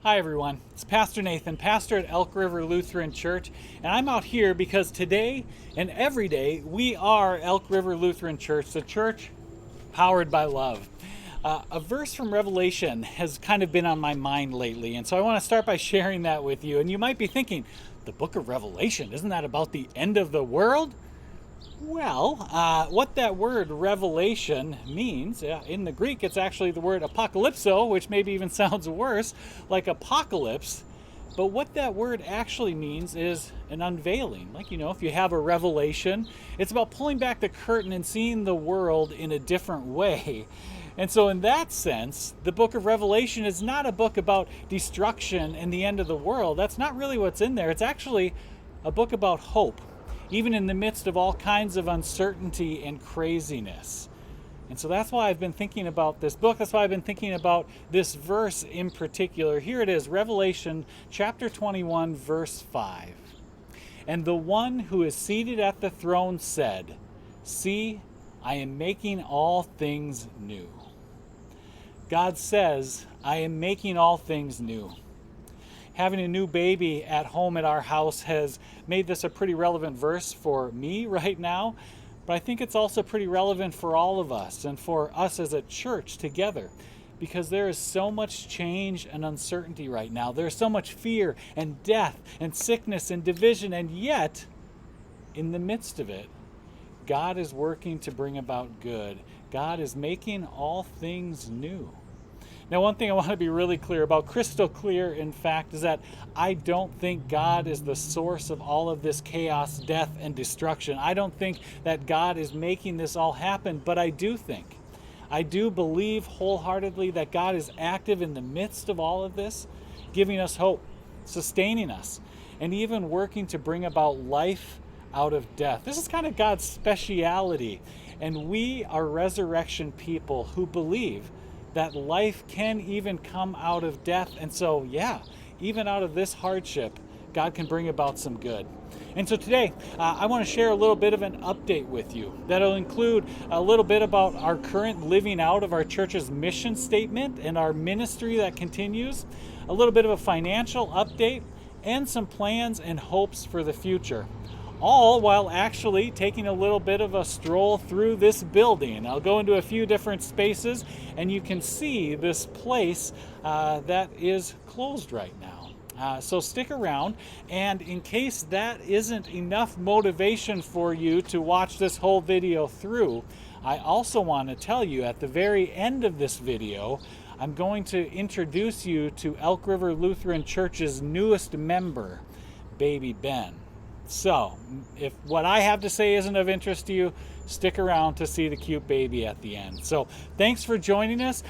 Hi everyone, it's Pastor Nathan, pastor at Elk River Lutheran Church, and I'm out here because today and every day we are Elk River Lutheran Church, the church powered by love. A verse from Revelation has kind of been on my mind lately, and so I want to start by sharing that with you. And you might be thinking, the book of Revelation, isn't that about the end of the world? Well, what that word revelation means, in the Greek, it's actually the word apocalypso, which maybe even sounds worse, like apocalypse. But what that word actually means is an unveiling. Like, if you have a revelation, it's about pulling back the curtain and seeing the world in a different way. And so in that sense, the book of Revelation is not a book about destruction and the end of the world. That's not really what's in there. It's actually a book about hope, even in the midst of all kinds of uncertainty and craziness. And so that's why I've been thinking about this book. That's why I've been thinking about this verse in particular. Here it is, Revelation chapter 21, verse 5. And the one who is seated at the throne said, "See, I am making all things new." God says, I am making all things new. Having a new baby at home at our house has made this a pretty relevant verse for me right now, but I think it's also pretty relevant for all of us and for us as a church together, because there is so much change and uncertainty right now. There's so much fear and death and sickness and division, and yet, in the midst of it, God is working to bring about good. God is making all things new. Now, one thing I want to be really clear about, crystal clear in fact, is that I don't think God is the source of all of this chaos, death, and destruction. I don't think that God is making this all happen, but I do believe wholeheartedly that God is active in the midst of all of this, giving us hope, sustaining us, and even working to bring about life out of death. This is kind of God's speciality, and we are resurrection people who believe that life can even come out of death. And so, even out of this hardship, God can bring about some good. And so today, I want to share a little bit of an update with you that'll include a little bit about our current living out of our church's mission statement and our ministry that continues, a little bit of a financial update, and some plans and hopes for the future. All while actually taking a little bit of a stroll through this building. I'll go into a few different spaces and you can see this place that is closed right now. So stick around, and in case that isn't enough motivation for you to watch this whole video through, I also want to tell you at the very end of this video, I'm going to introduce you to Elk River Lutheran Church's newest member, baby Ben. So, if what I have to say isn't of interest to you, stick around to see the cute baby at the end. So, thanks for joining us.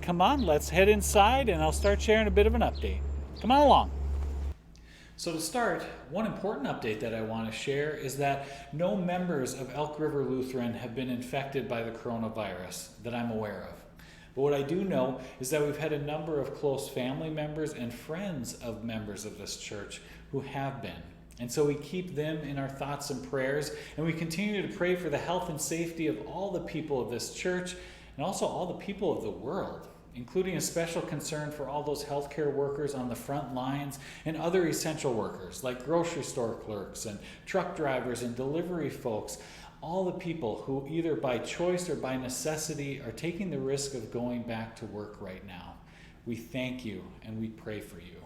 Come on, let's head inside and I'll start sharing a bit of an update. Come on along. So to start, one important update that I want to share is that no members of Elk River Lutheran have been infected by the coronavirus that I'm aware of. But what I do know is that we've had a number of close family members and friends of members of this church who have been. And so we keep them in our thoughts and prayers, and we continue to pray for the health and safety of all the people of this church and also all the people of the world, including a special concern for all those healthcare workers on the front lines and other essential workers like grocery store clerks and truck drivers and delivery folks, all the people who either by choice or by necessity are taking the risk of going back to work right now. We thank you and we pray for you.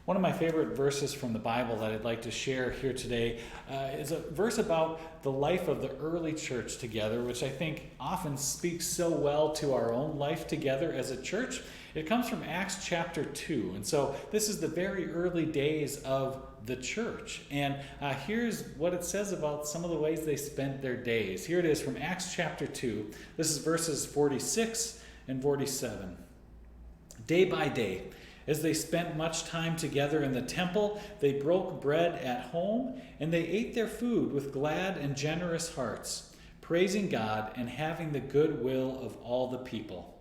One of my favorite verses from the Bible that I'd like to share here today is a verse about the life of the early church together, which I think often speaks so well to our own life together as a church. It comes from Acts chapter 2. And so this is the very early days of the church. And here's what it says about some of the ways they spent their days. Here it is from Acts chapter 2. This is verses 46 and 47. Day by day, as they spent much time together in the temple, they broke bread at home, and they ate their food with glad and generous hearts, praising God and having the good will of all the people.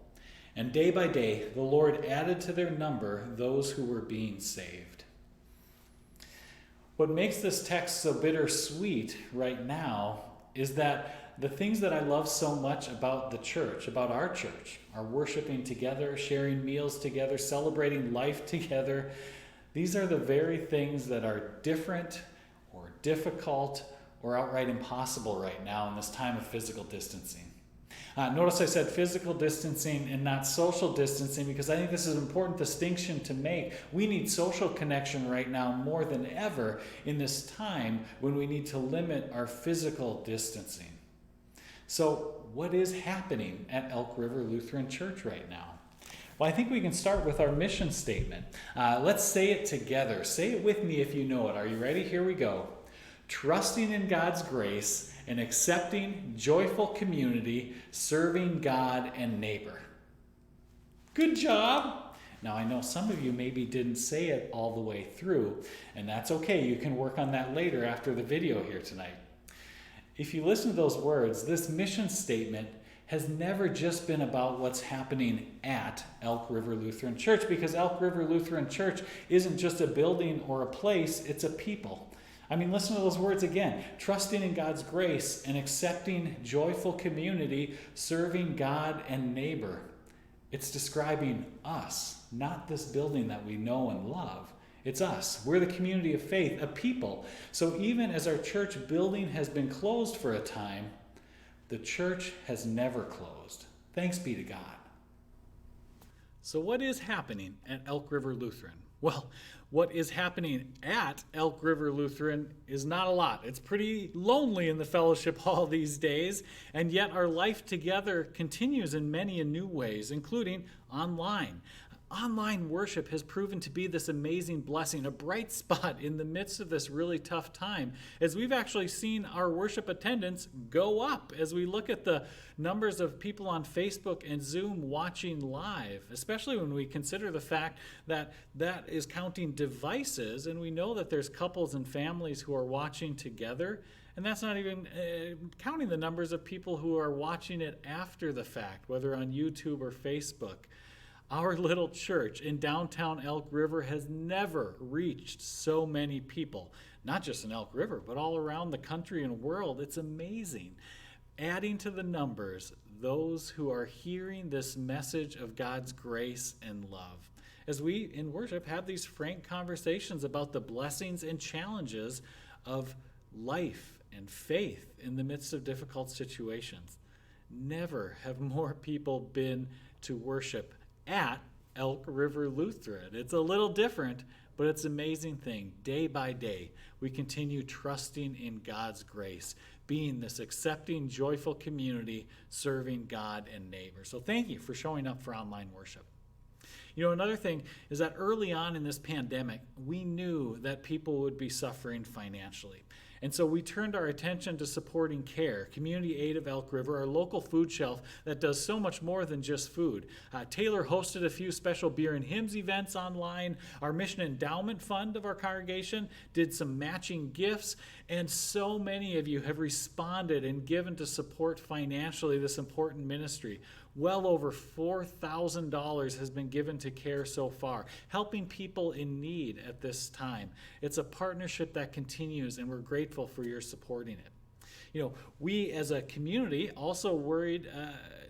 And day by day, the Lord added to their number those who were being saved. What makes this text so bittersweet right now is that the things that I love so much about the church, about our church, are worshiping together, sharing meals together, celebrating life together. These are the very things that are different or difficult or outright impossible right now in this time of physical distancing. Notice I said physical distancing and not social distancing, because I think this is an important distinction to make. We need social connection right now more than ever in this time when we need to limit our physical distancing. So what is happening at Elk River Lutheran Church right now? Well, I think we can start with our mission statement. Let's say it together. Say it with me if you know it. Are you ready? Here we go. Trusting in God's grace, an accepting, joyful community, serving God and neighbor. Good job! Now, I know some of you maybe didn't say it all the way through, and that's okay. You can work on that later after the video here tonight. If you listen to those words, this mission statement has never just been about what's happening at Elk River Lutheran Church, because Elk River Lutheran Church isn't just a building or a place, it's a people. I mean, listen to those words again. Trusting in God's grace, an accepting, joyful community, serving God and neighbor. It's describing us, not this building that we know and love. It's us. We're the community of faith, a people. So even as our church building has been closed for a time, the church has never closed. Thanks be to God. So what is happening at Elk River Lutheran? Well, what is happening at Elk River Lutheran is not a lot. It's pretty lonely in the fellowship hall these days, and yet our life together continues in many new ways, including online. Online worship has proven to be this amazing blessing, a bright spot in the midst of this really tough time, as we've actually seen our worship attendance go up as we look at the numbers of people on Facebook and Zoom watching live, especially when we consider the fact that that is counting devices, and we know that there's couples and families who are watching together, and that's not even counting the numbers of people who are watching it after the fact, whether on YouTube or Facebook. Our little church in downtown Elk River has never reached so many people, not just in Elk River, but all around the country and world. It's amazing. Adding to the numbers, those who are hearing this message of God's grace and love. As we in worship have these frank conversations about the blessings and challenges of life and faith in the midst of difficult situations. Never have more people been to worship at Elk River Lutheran. It's a little different, but it's an amazing thing. Day by day, we continue trusting in God's grace, being this accepting, joyful community, serving God and neighbor. So thank you for showing up for online worship. You know, another thing is that early on in this pandemic, we knew that people would be suffering financially. And so we turned our attention to supporting CARE, Community Aid of Elk River, our local food shelf that does so much more than just food. Taylor hosted a few special beer and hymns events online. Our mission endowment fund of our congregation did some matching gifts. And so many of you have responded and given to support financially this important ministry. Well over $4,000 has been given to CARE so far, helping people in need at this time. It's a partnership that continues, and we're grateful for your supporting it. You know, we as a community also worried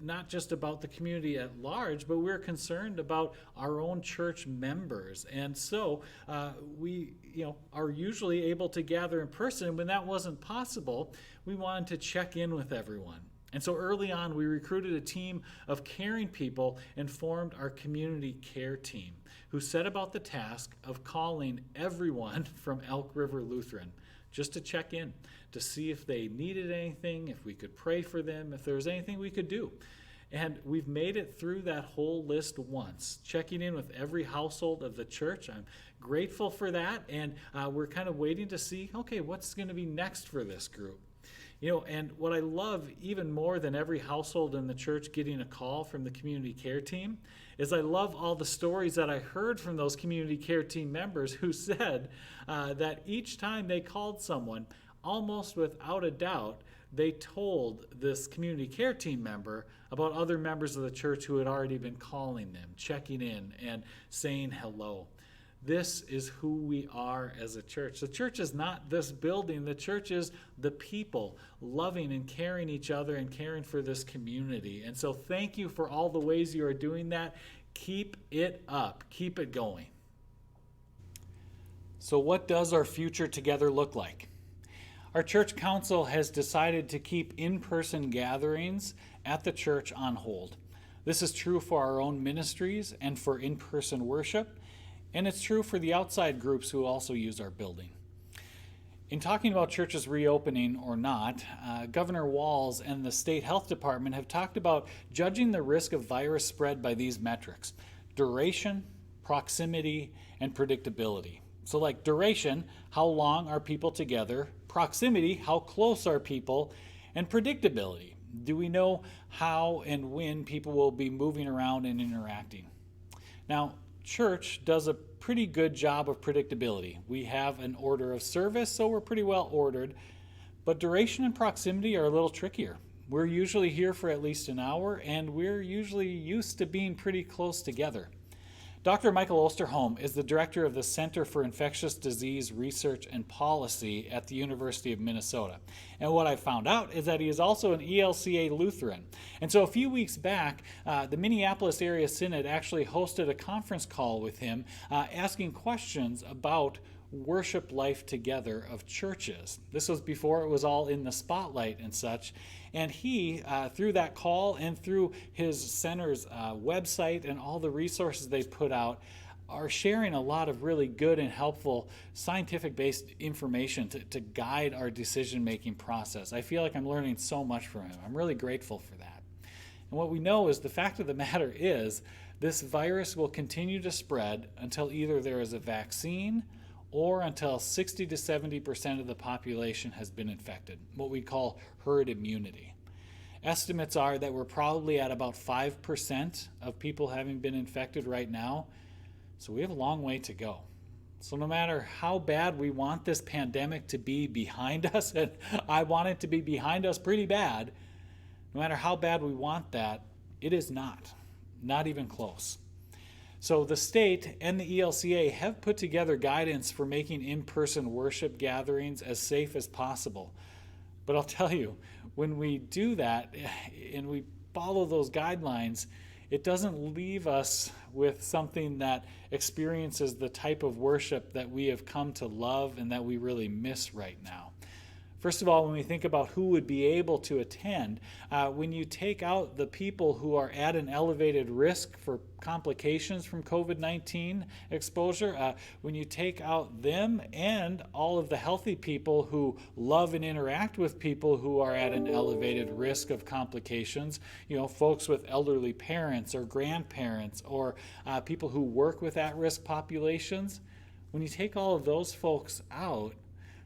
not just about the community at large, but we're concerned about our own church members. And so we are usually able to gather in person. When that wasn't possible, we wanted to check in with everyone. And so early on, we recruited a team of caring people and formed our community care team, who set about the task of calling everyone from Elk River Lutheran just to check in, to see if they needed anything, if we could pray for them, if there was anything we could do. And we've made it through that whole list once, checking in with every household of the church. I'm grateful for that, and we're kind of waiting to see, okay, what's going to be next for this group? You know, and what I love even more than every household in the church getting a call from the community care team is I love all the stories that I heard from those community care team members who said that each time they called someone, almost without a doubt, they told this community care team member about other members of the church who had already been calling them, checking in, and saying hello. This is who we are as a church. The church is not this building. The church is the people loving and caring each other and caring for this community. And so thank you for all the ways you are doing that. Keep it up. Keep it going. So what does our future together look like? Our church council has decided to keep in-person gatherings at the church on hold. This is true for our own ministries and for in-person worship, and it's true for the outside groups who also use our building. In talking about churches reopening or not, Governor Walz and the state health department have talked about judging the risk of virus spread by these metrics: duration, proximity, and predictability. So like duration, how long are people together? Proximity, how close are people? And predictability, do we know how and when people will be moving around and interacting? Now, church does a pretty good job of predictability. We have an order of service, so we're pretty well ordered, but duration and proximity are a little trickier. We're usually here for at least an hour, and we're usually used to being pretty close together. Dr. Michael Osterholm is the director of the Center for Infectious Disease Research and Policy at the University of Minnesota. And what I found out is that he is also an ELCA Lutheran. And so a few weeks back, the Minneapolis Area Synod actually hosted a conference call with him asking questions about worship life together of churches. This was before it was all in the spotlight and such. And he, through that call and through his center's website and all the resources they put out, are sharing a lot of really good and helpful scientific-based information to guide our decision-making process. I feel like I'm learning so much from him. I'm really grateful for that. And what we know is the fact of the matter is this virus will continue to spread until either there is a vaccine or until 60 to 70% of the population has been infected, what we call herd immunity. Estimates are that we're probably at about 5% of people having been infected right now, so we have a long way to go. So no matter how bad we want this pandemic to be behind us, and I want it to be behind us pretty bad, no matter how bad we want that, it is not even close. So the state and the ELCA have put together guidance for making in-person worship gatherings as safe as possible. But I'll tell you, when we do that and we follow those guidelines, it doesn't leave us with something that experiences the type of worship that we have come to love and that we really miss right now. First of all, when we think about who would be able to attend, when you take out the people who are at an elevated risk for complications from COVID-19 exposure, when you take out them and all of the healthy people who love and interact with people who are at an elevated risk of complications, folks with elderly parents or grandparents or people who work with at-risk populations, when you take all of those folks out,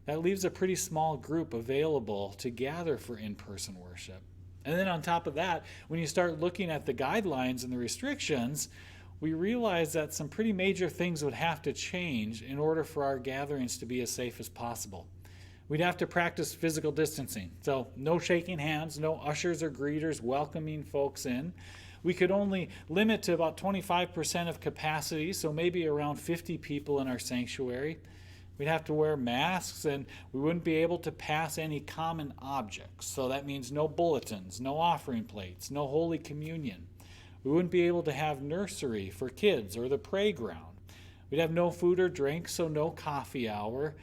that leaves a pretty small group available to gather for in-person worship. And then on top of that, when you start looking at the guidelines and the restrictions, we realize that some pretty major things would have to change in order for our gatherings to be as safe as possible. We'd have to practice physical distancing. So no shaking hands, no ushers or greeters welcoming folks in. We could only limit to about 25% of capacity, so maybe around 50 people in our sanctuary. We'd have to wear masks, and we wouldn't be able to pass any common objects. So that means no bulletins, no offering plates, no Holy Communion. We wouldn't be able to have nursery for kids or the playground. We'd have no food or drink, so no coffee hour.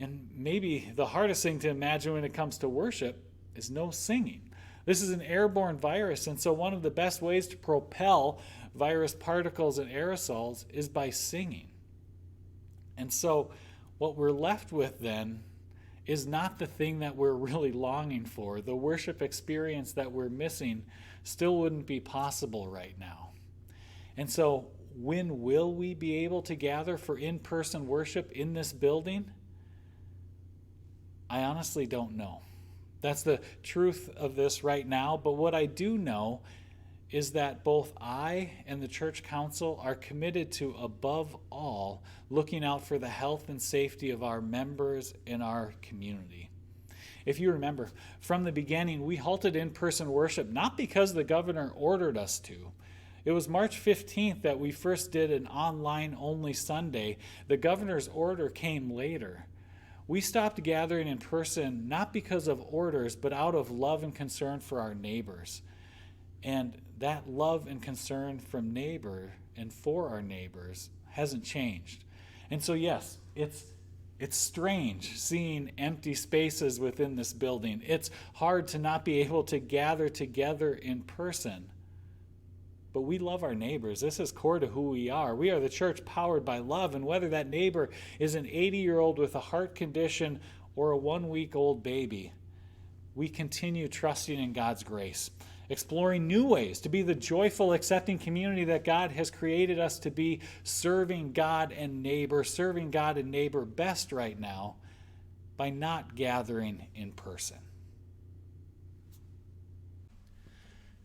And maybe the hardest thing to imagine when it comes to worship is no singing. This is an airborne virus, and so one of the best ways to propel virus particles and aerosols is by singing. And so what we're left with then is not the thing that we're really longing for. The worship experience that we're missing still wouldn't be possible right now. And so when will we be able to gather for in-person worship in this building? I honestly don't know. That's the truth of this right now. But what I do know is that both I and the church council are committed to, above all, looking out for the health and safety of our members in our community. If you remember, from the beginning, we halted in-person worship not because the governor ordered us to. It was March 15th that we first did an online only Sunday. The governor's order came later. We stopped gathering in person not because of orders, but out of love and concern for our neighbors. And that love and concern from neighbor and for our neighbors hasn't changed. And so, yes, it's strange seeing empty spaces within this building. It's hard to not be able to gather together in person. But we love our neighbors. This is core to who we are. We are the church powered by love. And whether that neighbor is an 80-year-old with a heart condition or a 1-week-old baby, we continue trusting in God's grace, exploring new ways to be the joyful, accepting community that God has created us to be, serving God and neighbor best right now by not gathering in person.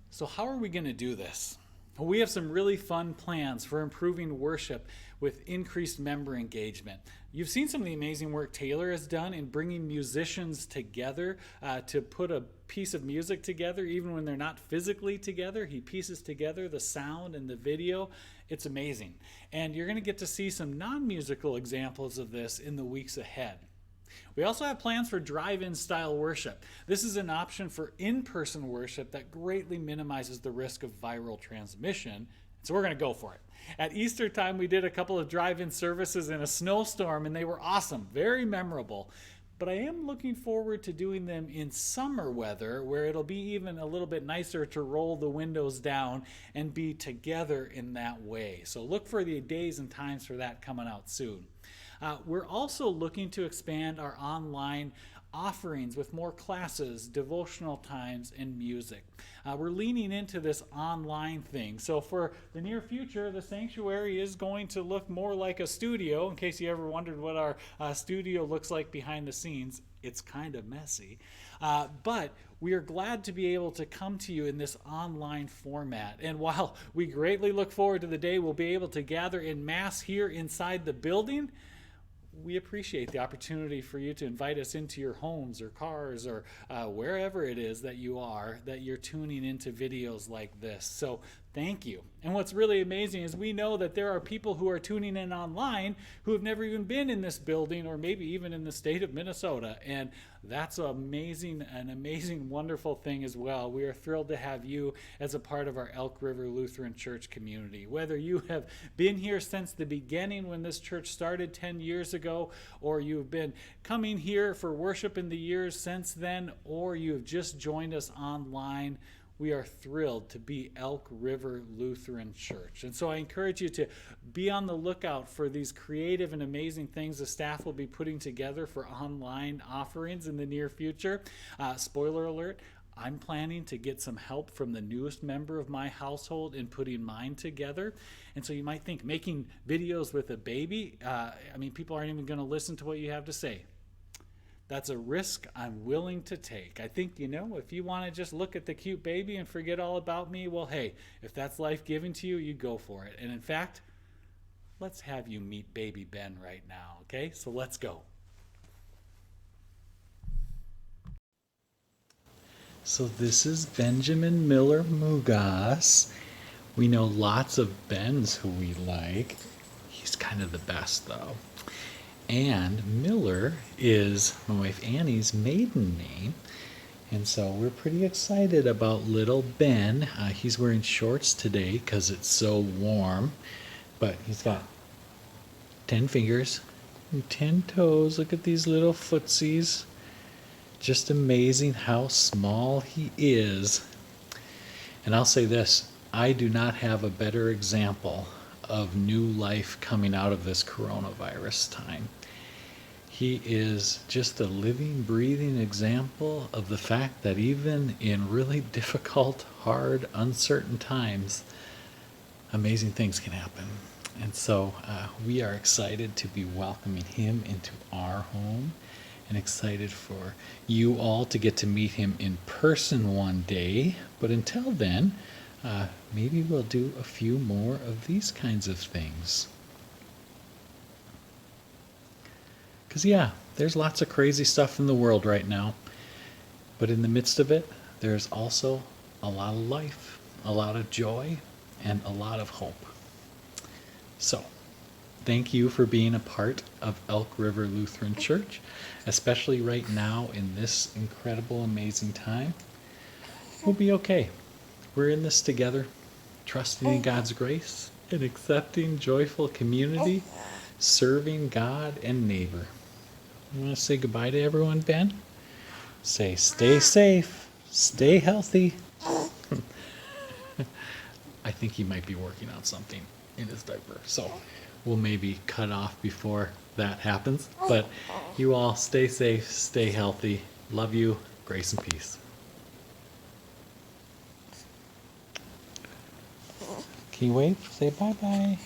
So how are we going to do this? Well, we have some really fun plans for improving worship with increased member engagement. You've seen some of the amazing work Taylor has done in bringing musicians together to put a piece of music together, even when they're not physically together. He pieces together the sound and the video. It's amazing. And you're going to get to see some non-musical examples of this in the weeks ahead. We also have plans for drive-in style worship. This is an option for in-person worship that greatly minimizes the risk of viral transmission, so we're going to go for it. At Easter time, we did a couple of drive-in services in a snowstorm, and they were awesome, very memorable. But I am looking forward to doing them in summer weather, where it'll be even a little bit nicer to roll the windows down and be together in that way. So look for the days and times for that coming out soon. We're also looking to expand our online offerings with more classes, devotional times, and music. We're leaning into this online thing. So for the near future, the sanctuary is going to look more like a studio. In case you ever wondered what our studio looks like behind the scenes, it's kind of messy. But we are glad to be able to come to you in this online format. And while we greatly look forward to the day we'll be able to gather in mass here inside the building, we appreciate the opportunity for you to invite us into your homes or cars or wherever it is that you're tuning into videos like this. So thank you. And what's really amazing is we know that there are people who are tuning in online who have never even been in this building or maybe even in the state of Minnesota. And that's an amazing, wonderful thing as well. We are thrilled to have you as a part of our Elk River Lutheran Church community. Whether you have been here since the beginning when this church started 10 years ago, or you've been coming here for worship in the years since then, or you have just joined us online, we are thrilled to be Elk River Lutheran Church. And so I encourage you to be on the lookout for these creative and amazing things the staff will be putting together for online offerings in the near future. Spoiler alert, I'm planning to get some help from the newest member of my household in putting mine together. And so you might think making videos with a baby, people aren't even going to listen to what you have to say. That's a risk I'm willing to take. I think, if you want to just look at the cute baby and forget all about me, well, hey, if that's life-giving to you, you go for it. And in fact, let's have you meet baby Ben right now, okay? So let's go. So this is Benjamin Miller Mugaas. We know lots of Bens who we like. He's kind of the best, though. And Miller is my wife Annie's maiden name. And so we're pretty excited about little Ben. He's wearing shorts today because it's so warm. But he's got 10 fingers and 10 toes. Look at these little footsies. Just amazing how small he is. And I'll say this, I do not have a better example of new life coming out of this coronavirus time. He is just a living, breathing example of the fact that even in really difficult, hard, uncertain times, amazing things can happen. And so we are excited to be welcoming him into our home and excited for you all to get to meet him in person one day. But until then, maybe we'll do a few more of these kinds of things. Because, there's lots of crazy stuff in the world right now. But in the midst of it, there's also a lot of life, a lot of joy, and a lot of hope. So, thank you for being a part of Elk River Lutheran Church, especially right now in this incredible, amazing time. We'll be okay. We're in this together, trusting in God's grace and accepting joyful community, serving God and neighbor. You want to say goodbye to everyone, Ben? Say, stay safe, stay healthy. I think he might be working on something in his diaper, so we'll maybe cut off before that happens. But you all stay safe, stay healthy. Love you. Grace and peace. Can you wave? Say bye-bye.